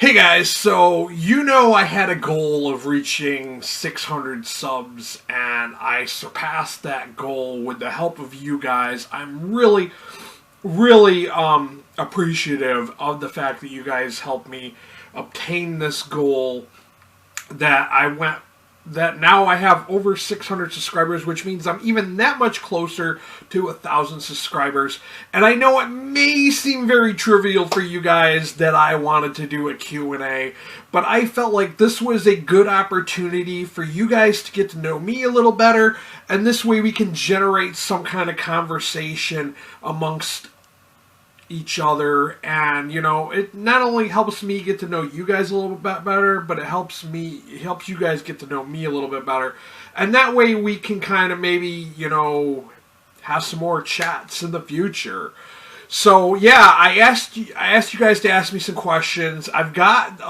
Hey guys, so you know I had a goal of reaching 600 subs and I surpassed that goal with the help of you guys. I'm really appreciative of the fact that you guys helped me obtain this goal that now I have over 600 subscribers, which means I'm even that much closer to 1,000 subscribers. And I know it may seem very trivial for you guys that I wanted to do a Q&A, but I felt like this was a good opportunity for you guys to get to know me a little better, and this way we can generate some kind of conversation amongst each other. And it not only helps me get to know you guys a little bit better, but it helps you guys get to know me a little bit better, and that way we can kind of maybe have some more chats in the future. So yeah, I asked you guys to ask me some questions. I've got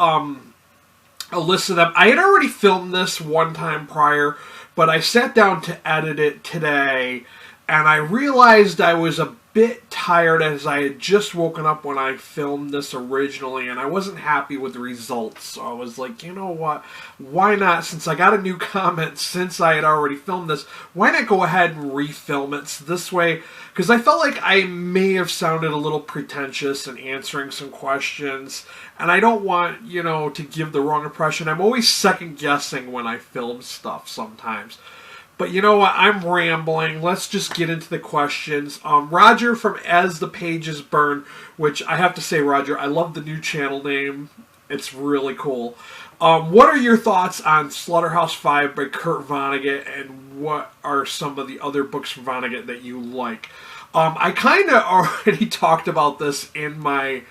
a list of them. I had already filmed this one time prior, but I sat down to edit it today, and I realized I was a bit tired as I had just woken up when I filmed this originally, and I wasn't happy with the results. So I was like, you know what? Why not? Since I got a new comment since I had already filmed this, why not go ahead and refilm it? So this way, because I felt like I may have sounded a little pretentious in answering some questions, and I don't want, to give the wrong impression. I'm always second guessing when I film stuff sometimes. But you know what? I'm rambling. Let's just get into the questions. Roger from As the Pages Burn, which I have to say, Roger, I love the new channel name. It's really cool. What are your thoughts on Slaughterhouse-Five by Kurt Vonnegut, and what are some of the other books from Vonnegut that you like? I kind of already talked about this in my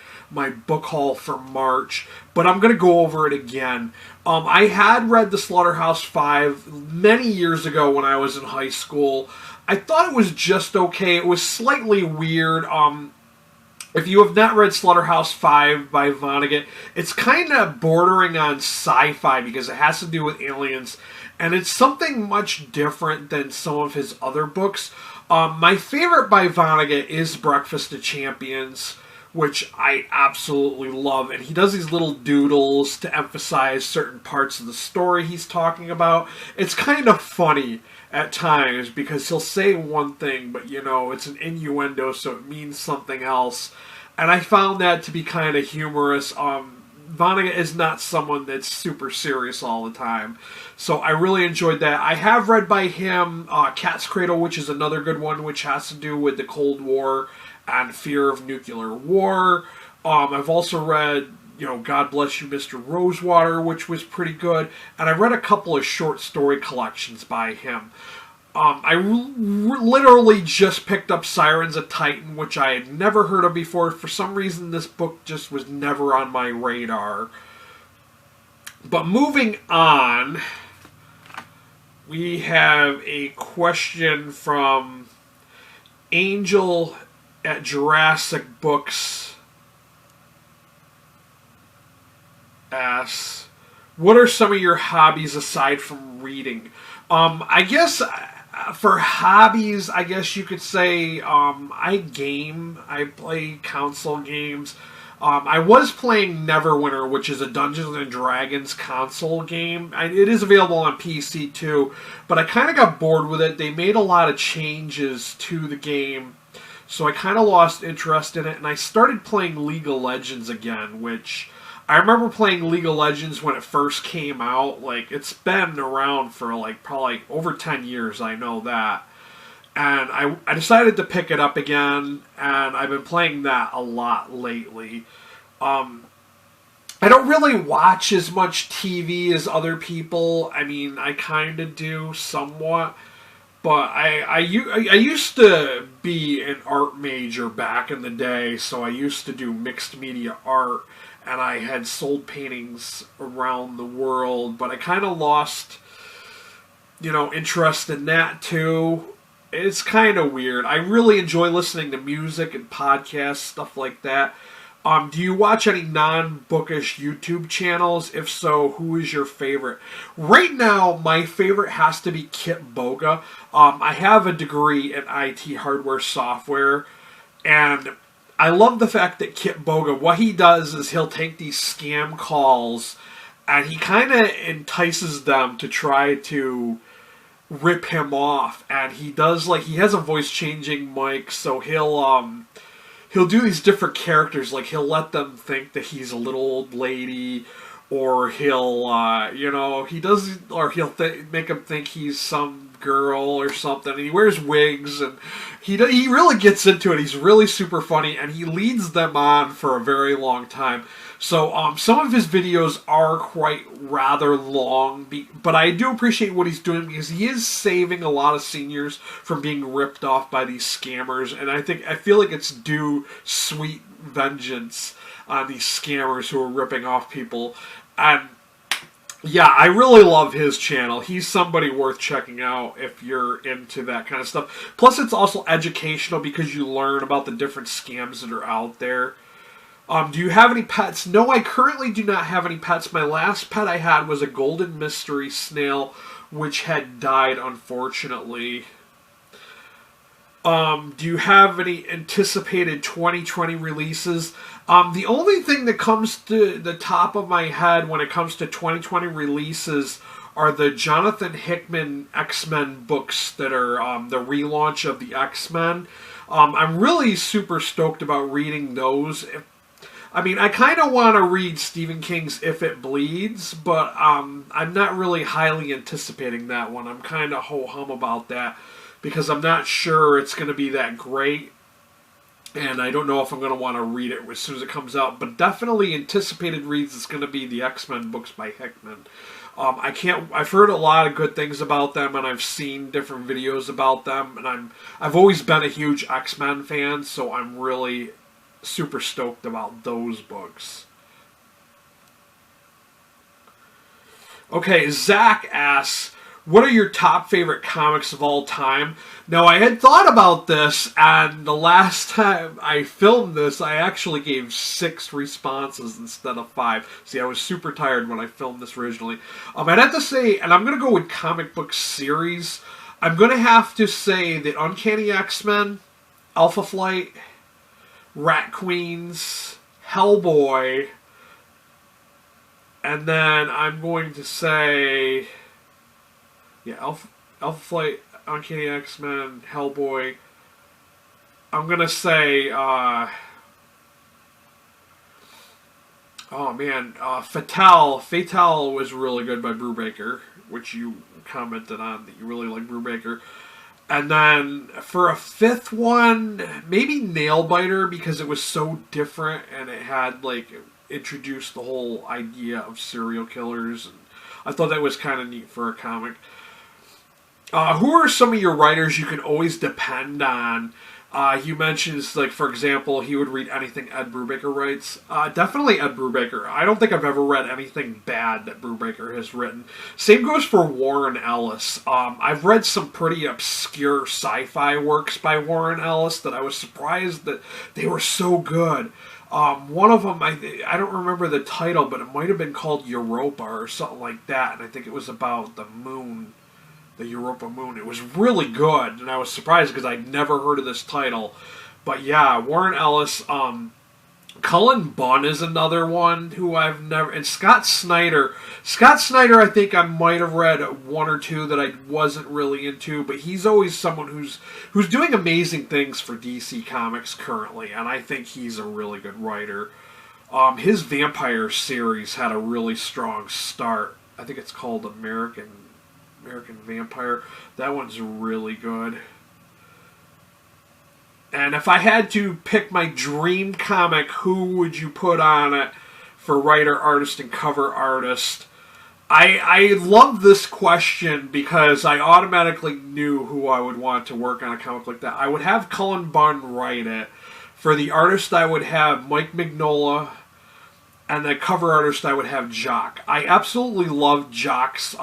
book haul for March, but I'm going to go over it again. I had read the Slaughterhouse-Five many years ago when I was in high school. I thought it was just okay. It was slightly weird. If you have not read Slaughterhouse-Five by Vonnegut, it's kind of bordering on sci-fi because it has to do with aliens, and it's something much different than some of his other books. My favorite by Vonnegut is Breakfast of Champions, which I absolutely love. And he does these little doodles to emphasize certain parts of the story he's talking about. It's kind of funny at times because he'll say one thing, but it's an innuendo, so it means something else. And I found that to be kind of humorous. Vonnegut is not someone that's super serious all the time, so I really enjoyed that. I have read by him Cat's Cradle, which is another good one, which has to do with the Cold War and fear of nuclear war. I've also read, God Bless You, Mr. Rosewater, which was pretty good. And I read a couple of short story collections by him. I literally just picked up Sirens of Titan, which I had never heard of before. For some reason, this book just was never on my radar. But moving on, we have a question from Angel at Jurassic Books. Asks, what are some of your hobbies aside from reading? I guess for hobbies, I guess you could say I game. I play console games. I was playing Neverwinter, which is a Dungeons and Dragons console game. It is available on PC too, but I kind of got bored with it. They made a lot of changes to the game, so I kind of lost interest in it, and I started playing League of Legends again, which I remember playing League of Legends when it first came out. Like, it's been around for probably over 10 years, I know that. And I decided to pick it up again, and I've been playing that a lot lately. I don't really watch as much TV as other people. I mean, I kind of do somewhat. But I used to be an art major back in the day, so I used to do mixed media art, and I had sold paintings around the world, but I kind of lost, interest in that too. It's kind of weird. I really enjoy listening to music and podcasts, stuff like that. Do you watch any non-bookish YouTube channels? If so, who is your favorite? Right now, my favorite has to be Kit Boga. I have a degree in IT hardware software, and I love the fact that Kit Boga, what he does is he'll take these scam calls and he kind of entices them to try to rip him off. And he does, like, he has a voice changing mic, so he'll do these different characters. Like, he'll let them think that he's a little old lady, or he'll, he does, or he'll make them think he's some girl or something. And he wears wigs, and he really gets into it. He's really super funny, and he leads them on for a very long time. So some of his videos are quite rather long, but I do appreciate what he's doing because he is saving a lot of seniors from being ripped off by these scammers, and I feel like it's due sweet vengeance on these scammers who are ripping off people. And yeah, I really love his channel. He's somebody worth checking out if you're into that kind of stuff. Plus, it's also educational because you learn about the different scams that are out there. Do you have any pets? No, I currently do not have any pets. My last pet I had was a golden mystery snail, which had died, unfortunately. Do you have any anticipated 2020 releases? The only thing that comes to the top of my head when it comes to 2020 releases are the Jonathan Hickman X-Men books that are the relaunch of the X-Men. I'm really super stoked about reading those. I kind of want to read Stephen King's If It Bleeds, but I'm not really highly anticipating that one. I'm kind of ho-hum about that because I'm not sure it's going to be that great, and I don't know if I'm going to want to read it as soon as it comes out. But definitely anticipated reads is going to be the X-Men books by Hickman. I've heard a lot of good things about them, and I've seen different videos about them, and I've always been a huge X-Men fan, so I'm really super stoked about those books. Okay, Zach asks, what are your top favorite comics of all time? Now, I had thought about this, and the last time I filmed this, I actually gave 6 responses instead of 5. See, I was super tired when I filmed this originally. I'd have to say, and I'm going to go with comic book series, I'm going to have to say that Uncanny X-Men, Alpha Flight, Rat Queens, Hellboy, and then I'm going to say, yeah, Alpha Flight, Uncanny X-Men, Hellboy. I'm going to say, Fatale was really good by Brubaker, which you commented on that you really like Brubaker. And then for a 5th one, maybe Nailbiter, because it was so different and it had, introduced the whole idea of serial killers. And I thought that was kind of neat for a comic. Who are some of your writers you can always depend on? You mentioned, for example, he would read anything Ed Brubaker writes. Definitely Ed Brubaker. I don't think I've ever read anything bad that Brubaker has written. Same goes for Warren Ellis. I've read some pretty obscure sci-fi works by Warren Ellis that I was surprised that they were so good. One of them, I don't remember the title, but it might have been called Europa or something like that, and I think it was about the moon. The Europa Moon. It was really good, and I was surprised because I'd never heard of this title. But yeah, Warren Ellis. Cullen Bunn is another one who I've never... And Scott Snyder. Scott Snyder, I think I might have read 1 or 2 that I wasn't really into, but he's always someone who's doing amazing things for DC Comics currently, and I think he's a really good writer. His Vampire series had a really strong start. I think it's called American Vampire. That one's really good. And if I had to pick my dream comic, who would you put on it for writer, artist, and cover artist? I love this question because I automatically knew who I would want to work on a comic like that. I would have Cullen Bunn write it. For the artist, I would have Mike Mignola. And the cover artist, I would have Jock. I absolutely love Jock's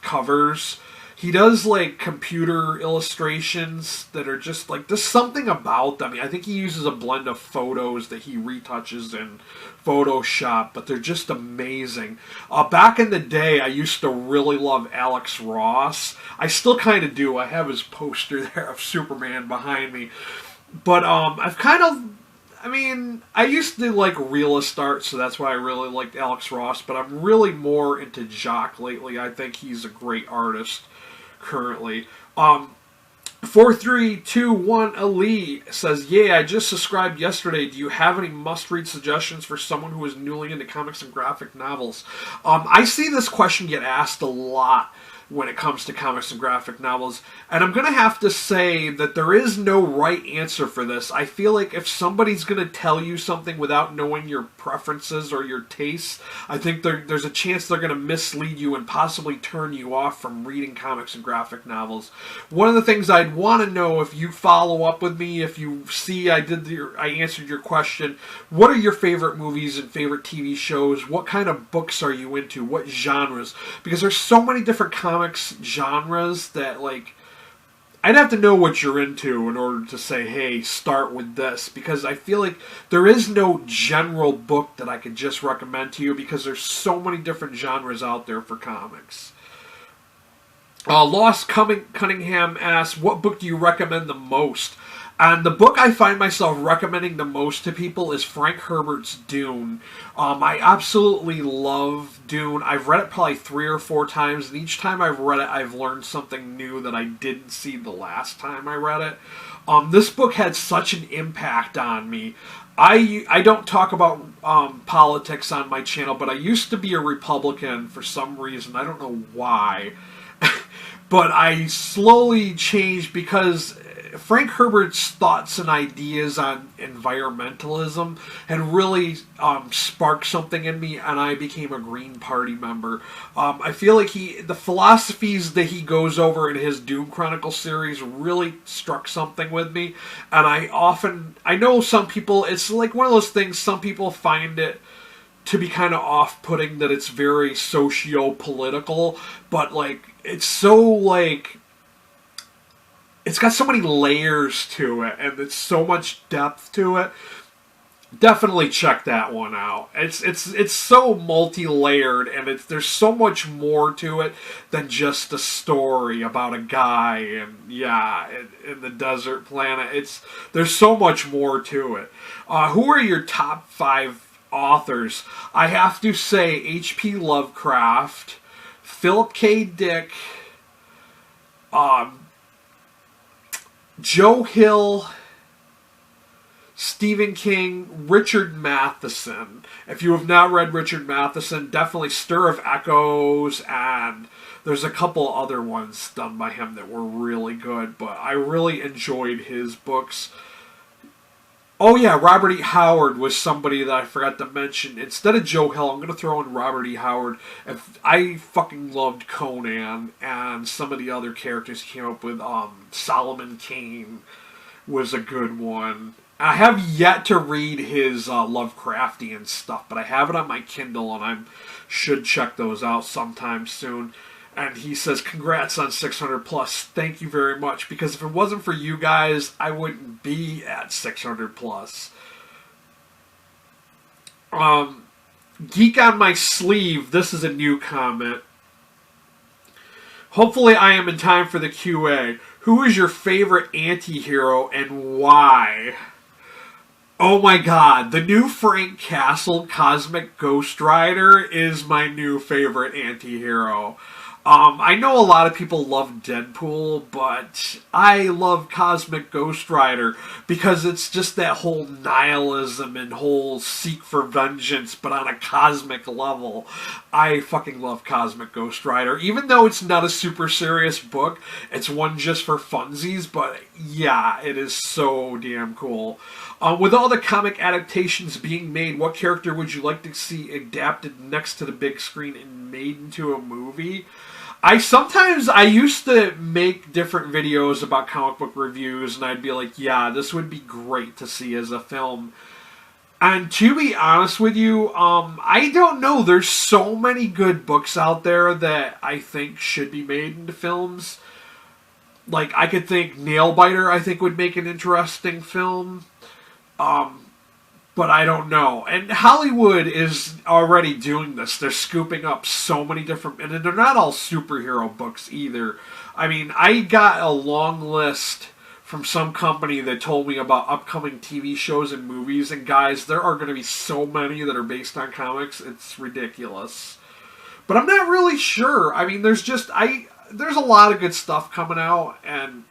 covers. He does, computer illustrations that are just, there's something about them. I think he uses a blend of photos that he retouches in Photoshop, but they're just amazing. Back in the day, I used to really love Alex Ross. I still kind of do. I have his poster there of Superman behind me. But I've I mean, I used to like realist art, so that's why I really liked Alex Ross, but I'm really more into Jock lately. I think he's a great artist currently. 4321 Ali says, yeah, I just subscribed yesterday. Do you have any must-read suggestions for someone who is newly into comics and graphic novels? I see this question get asked a lot when it comes to comics and graphic novels, and I'm going to have to say that there is no right answer for this. I feel like if somebody's going to tell you something without knowing your preferences or your tastes, I think there's a chance they're going to mislead you and possibly turn you off from reading comics and graphic novels. One of the things I'd want to know, if you follow up with me, if you see I answered your question, what are your favorite movies and favorite TV shows? What kind of books are you into? What genres? Because there's so many different comics genres that, like, I'd have to know what you're into in order to say, hey, start with this, because I feel like there is no general book that I could just recommend to you, because there's so many different genres out there for comics. Lost Cunningham asks, what book do you recommend the most? And the book I find myself recommending the most to people is Frank Herbert's Dune. I absolutely love Dune. I've read it probably 3 or 4 times, and each time I've read it, I've learned something new that I didn't see the last time I read it. This book had such an impact on me. I don't talk about politics on my channel, but I used to be a Republican for some reason. I don't know why. But I slowly changed because Frank Herbert's thoughts and ideas on environmentalism had really sparked something in me, and I became a Green Party member. I feel like the philosophies that he goes over in his Dune Chronicle series really struck something with me, and I know some people, it's like one of those things, some people find it to be kind of off-putting that it's very socio-political, but like, it's so like, it's got so many layers to it, and it's so much depth to it. Definitely check that one out. It's so multi-layered, and there's so much more to it than just a story about a guy and in the desert planet. There's so much more to it. Who are your top 5 authors? I have to say H.P. Lovecraft, Philip K. Dick, Joe Hill, Stephen King, Richard Matheson. If you have not read Richard Matheson, definitely Stir of Echoes, and there's a couple other ones done by him that were really good, but I really enjoyed his books. Oh yeah, Robert E. Howard was somebody that I forgot to mention. Instead of Joe Hill, I'm going to throw in Robert E. Howard. I fucking loved Conan and some of the other characters he came up with. Solomon Kane was a good one. I have yet to read his Lovecraftian stuff, but I have it on my Kindle, and I should check those out sometime soon. And he says, congrats on 600 plus. Thank you very much. Because if it wasn't for you guys, I wouldn't be at 600 plus. Geek on my sleeve. This is a new comment. Hopefully I am in time for the QA. Who is your favorite anti-hero and why? Oh my god. The new Frank Castle Cosmic Ghost Rider is my new favorite anti-hero. I know a lot of people love Deadpool, but I love Cosmic Ghost Rider because it's just that whole nihilism and whole seek for vengeance, but on a cosmic level. I fucking love Cosmic Ghost Rider. Even though it's not a super serious book, it's one just for funsies, but yeah, it is so damn cool. With all the comic adaptations being made, what character would you like to see adapted next to the big screen and made into a movie? I used to make different videos about comic book reviews, and I'd be like, yeah, this would be great to see as a film. And to be honest with you, I don't know. There's so many good books out there that I think should be made into films. Like, I could think Nailbiter, I think, would make an interesting film. But I don't know. And Hollywood is already doing this. They're scooping up so many different... And they're not all superhero books either. I mean, I got a long list from some company that told me about upcoming TV shows and movies, and guys, there are going to be so many that are based on comics, it's ridiculous. But I'm not really sure. I mean, there's a lot of good stuff coming out, and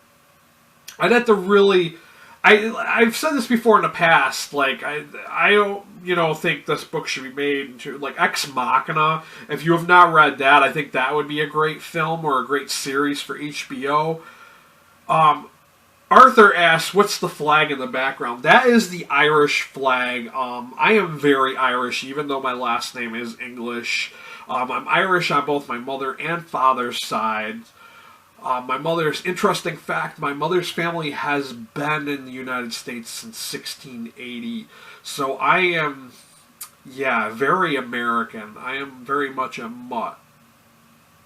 I'd have to really... I've said this before in the past. Like I don't think this book should be made into like Ex Machina. If you have not read that, I think that would be a great film or a great series for HBO. Arthur asks, "What's the flag in the background?" That is the Irish flag. I am very Irish, even though my last name is English. I'm Irish on both my mother and father's side. My mother's family has been in the United States since 1680. So I am, very American. I am very much a mutt.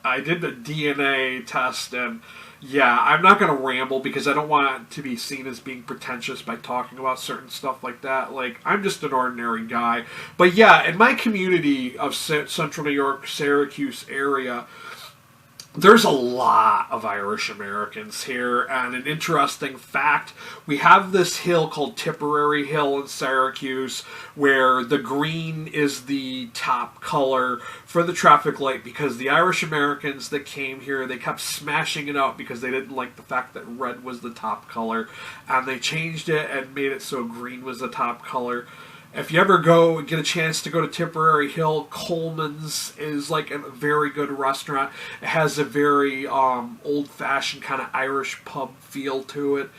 I did the DNA test, and I'm not going to ramble because I don't want it to be seen as being pretentious by talking about certain stuff like that. Like, I'm just an ordinary guy. But in my community of Central New York, Syracuse area, there's a lot of Irish Americans here, and an interesting fact, we have this hill called Tipperary Hill in Syracuse, where the green is the top color for the traffic light, because the Irish Americans that came here, they kept smashing it out because they didn't like the fact that red was the top color, and they changed it and made it so green was the top color. If you ever get a chance to go to Tipperary Hill, Coleman's is like a very good restaurant. It has a very old-fashioned kind of Irish pub feel to it.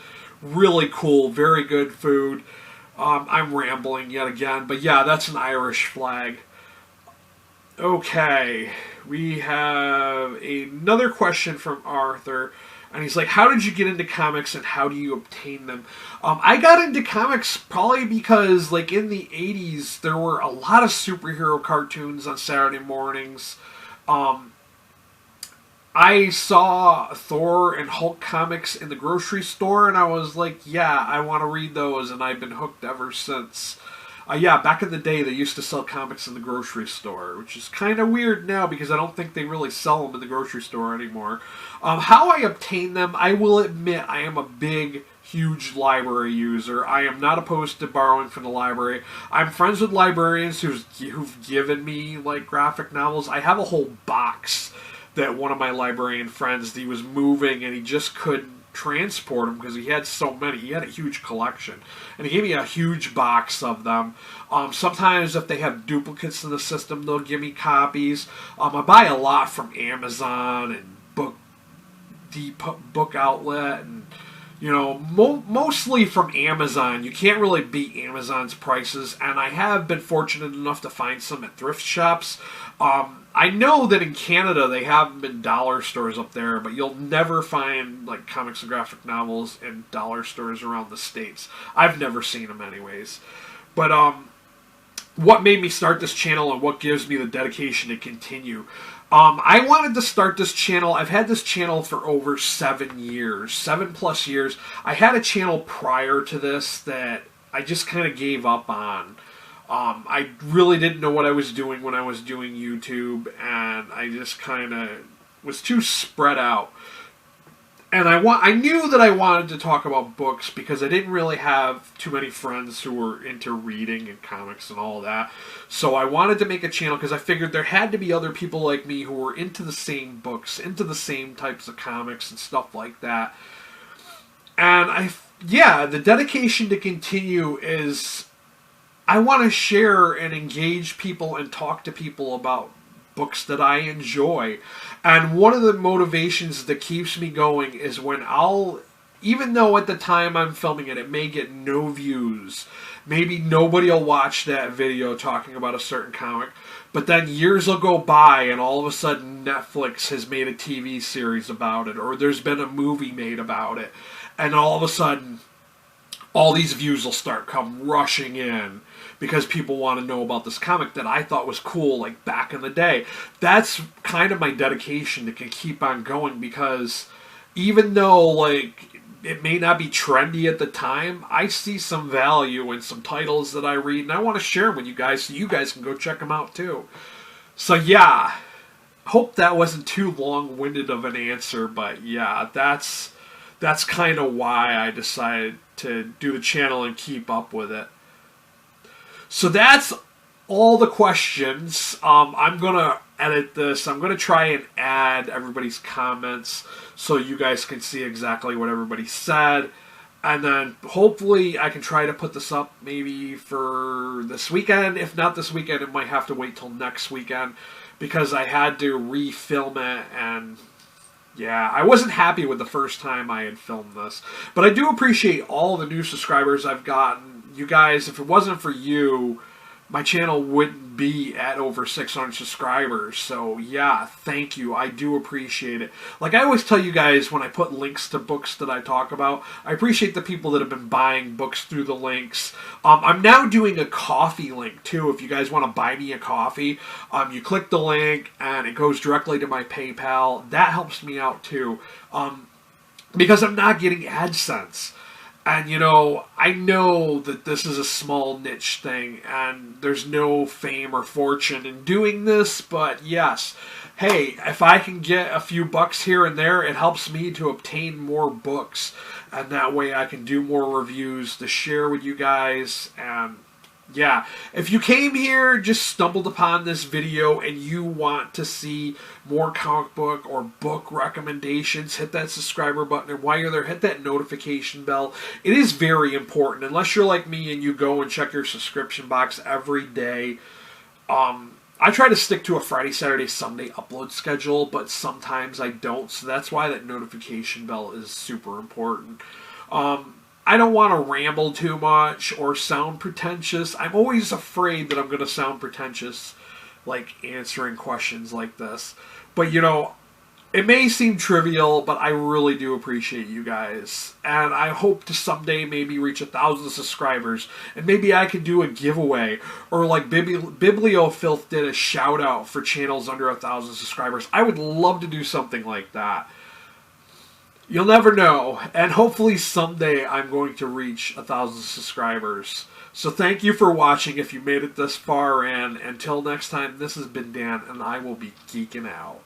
Really cool, very good food. I'm rambling yet again, but that's an Irish flag. Okay, we have another question from Arthur. And he's like, how did you get into comics and how do you obtain them? I got into comics probably because, like, in the 80s, there were a lot of superhero cartoons on Saturday mornings. I saw Thor and Hulk comics in the grocery store, and I was like, I want to read those, and I've been hooked ever since. Back in the day, they used to sell comics in the grocery store, which is kind of weird now because I don't think they really sell them in the grocery store anymore. How I obtain them, I will admit I am a big, huge library user. I am not opposed to borrowing from the library. I'm friends with librarians who've given me, like, graphic novels. I have a whole box that one of my librarian friends, he was moving and he just couldn't transport them because he had so many. He had a huge collection, and he gave me a huge box of them. Sometimes if they have duplicates in the system, they'll give me copies. I buy a lot from Amazon and Book Outlet, and mostly from Amazon. You can't really beat Amazon's prices, and I have been fortunate enough to find some at thrift shops. I know that in Canada they have been dollar stores up there, but you'll never find like comics and graphic novels in dollar stores around the States. I've never seen them anyways. But what made me start this channel and what gives me the dedication to continue? I wanted to start this channel. I've had this channel for over 7 years, 7+ years. I had a channel prior to this that I just kind of gave up on. I really didn't know what I was doing when I was doing YouTube, and I just kind of was too spread out. And I knew that I wanted to talk about books because I didn't really have too many friends who were into reading and comics and all that. So I wanted to make a channel because I figured there had to be other people like me who were into the same books, into the same types of comics and stuff like that. And the dedication to continue is I want to share and engage people and talk to people about books that I enjoy. And one of the motivations that keeps me going is when even though at the time I'm filming it may get no views, maybe nobody will watch that video talking about a certain comic, but then years will go by and all of a sudden Netflix has made a TV series about it, or there's been a movie made about it, and all of a sudden all these views will start come rushing in because people want to know about this comic that I thought was cool, like back in the day. That's kind of my dedication to keep on going, because even though like it may not be trendy at the time, I see some value in some titles that I read, and I want to share them with you guys so you guys can go check them out too. So hope that wasn't too long-winded of an answer, but that's that's kind of why I decided to do the channel and keep up with it. So that's all the questions. I'm going to edit this. I'm going to try and add everybody's comments so you guys can see exactly what everybody said. And then hopefully I can try to put this up maybe for this weekend. If not this weekend, it might have to wait till next weekend because I had to refilm it. And yeah, I wasn't happy with the first time I had filmed this. But I do appreciate all the new subscribers I've gotten. You guys, if it wasn't for you, my channel wouldn't be at over 600 subscribers. So yeah, thank you. I do appreciate it. Like I always tell you guys when I put links to books that I talk about, I appreciate the people that have been buying books through the links. I'm now doing a coffee link too. If you guys want to buy me a coffee, you click the link and it goes directly to my PayPal. That helps me out too. Because I'm not getting AdSense. And, you know, I know that this is a small niche thing, and there's no fame or fortune in doing this, but yes, hey, if I can get a few bucks here and there, it helps me to obtain more books, and that way I can do more reviews to share with you guys, and yeah, if you came here, just stumbled upon this video and you want to see more comic book or book recommendations, hit that subscriber button, and while you're there, hit that notification bell. It is very important, unless you're like me and you go and check your subscription box every day. I try to stick to a Friday, Saturday, Sunday upload schedule, but sometimes I don't, so that's why that notification bell is super important. I don't want to ramble too much or sound pretentious. I'm always afraid that I'm going to sound pretentious, like answering questions like this. But, you know, it may seem trivial, but I really do appreciate you guys. And I hope to someday maybe reach 1,000 subscribers. And maybe I could do a giveaway. Or like Bibliofilth did a shout out for channels under 1,000 subscribers. I would love to do something like that. You'll never know, and hopefully someday I'm going to reach 1,000 subscribers. So thank you for watching if you made it this far, and until next time, this has been Dan, and I will be geeking out.